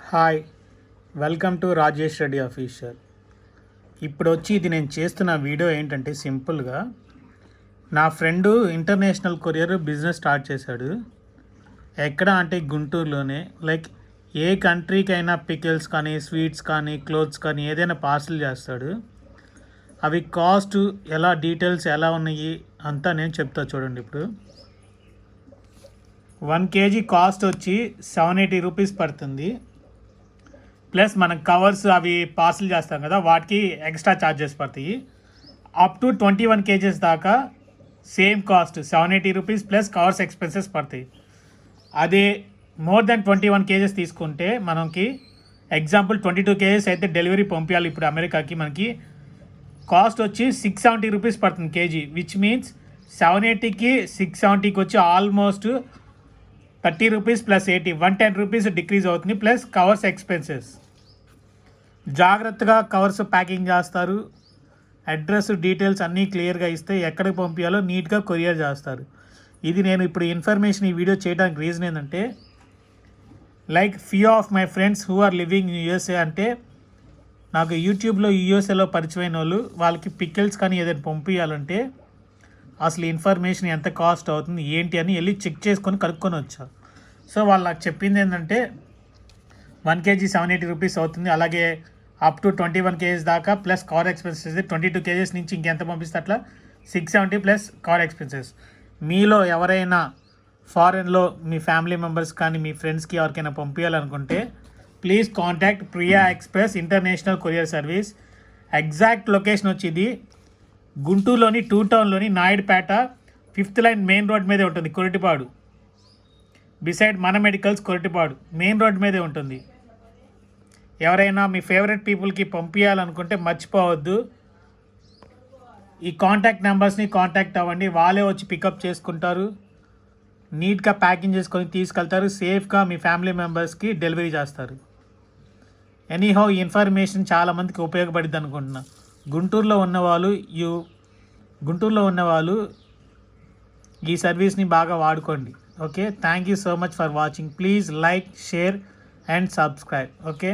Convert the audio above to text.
Hi, welcome to Rajesh Reddy official. ఇప్పుడు వచ్చి ఇది నేను చేస్తున్న వీడియో ఏంటంటే సింపుల్గా నా friend international courier business start చేశాడు. ఎక్కడ అంటే గుంటూరులోనే. లైక్ ఏ కంట్రీకైనా పికిల్స్ కానీ, స్వీట్స్ కానీ, క్లోత్స్ కానీ ఏదైనా పార్సిల్ చేస్తాడు. అవి కాస్ట్ ఎలా, డీటెయిల్స్ ఎలా ఉన్నాయి అంతా నేను చెప్తా చూడండి. ఇప్పుడు 1 kg కాస్ట్ వచ్చి 780 రూపీస్ పడుతుంది. ప్లస్ మనకు కవర్స్ అవి పార్సిల్ చేస్తాం కదా, వాటికి ఎక్స్ట్రా ఛార్జెస్ పడతాయి. అప్ టు 21 kgs దాకా same cost 780 rupees plus covers expenses పడతాయి. అదే మోర్ దెన్ 21 kgs తీసుకుంటే మనకి ఎగ్జాంపుల్ 22 kgs అయితే డెలివరీ పంపించాలి. ఇప్పుడు అమెరికాకి మనకి కాస్ట్ వచ్చి 670 రూపీస్ పడుతుంది కేజీ, విచ్ మీన్స్ 780కి 670కి వచ్చి almost 30 rupees plus 80 110 rupees decrease అవుతుంది. Plus covers expenses. జాగ్రత్తగా కవర్స్ ప్యాకింగ్ చేస్తారు. అడ్రస్ డీటెయిల్స్ అన్నీ క్లియర్గా ఇస్తే ఎక్కడికి పంపించాలో నీట్గా కొరియర్ చేస్తారు. ఇది నేను ఇప్పుడు ఇన్ఫర్మేషన్ ఈ వీడియో చేయడానికి రీజన్ ఏంటంటే, like few of my friends who are living in USA, అంటే నాకు యూట్యూబ్లో యూఎస్ఏలో పరిచయమైన వాళ్ళు, వాళ్ళకి పికిల్స్ కానీ ఏదైనా పంపించాలంటే అసలు ఇన్ఫర్మేషన్ ఎంత కాస్ట్ అవుతుంది ఏంటి అని వెళ్ళి చెక్ చేసుకొని కనుక్కొని వచ్చా. సో వాళ్ళు నాకు చెప్పింది ఏంటంటే 1 kg 780 రూపీస్ అవుతుంది. అలాగే అప్ టు 21 kgs దాకా ప్లస్ కవర్ ఎక్స్పెన్సెస్ 22 kgs నుంచి ఇంకెంత పంపిస్తే అట్లా 670 ప్లస్ కవర్ ఎక్స్పెన్సెస్. మీలో ఎవరైనా ఫారెన్లో మీ ఫ్యామిలీ మెంబర్స్ కానీ మీ ఫ్రెండ్స్కి ఎవరికైనా పంపించాలనుకుంటే please contact Priya express international courier service. Exact location వచ్చేది గుంటూరులోని 2 టౌన్లోని Naidupeta 5th line main road మీదే ఉంటుంది. కొరటిపాడు బిసైడ్ మన మెడికల్స్, కొరటిపాడు మెయిన్ రోడ్ మీదే ఉంటుంది. ఎవరైనా మీ ఫేవరెట్ పీపుల్కి పంపించాలనుకుంటే మర్చిపోవద్దు, ఈ కాంటాక్ట్ నెంబర్స్ని కాంటాక్ట్ అవ్వండి. వాళ్ళే వచ్చి పికప్ చేసుకుంటారు, నీట్గా ప్యాకింగ్ చేసుకొని తీసుకెళ్తారు, సేఫ్గా మీ ఫ్యామిలీ మెంబర్స్కి డెలివరీ చేస్తారు. ఎనీహౌ ఈ ఇన్ఫర్మేషన్ చాలామందికి ఉపయోగపడుద్ది అనుకుంటున్నా. గుంటూరులో ఉన్నవాళ్ళు ఈ సర్వీస్ని బాగా వాడుకోండి. Okay, thank you so much for watching. Please like, share and subscribe. Okay.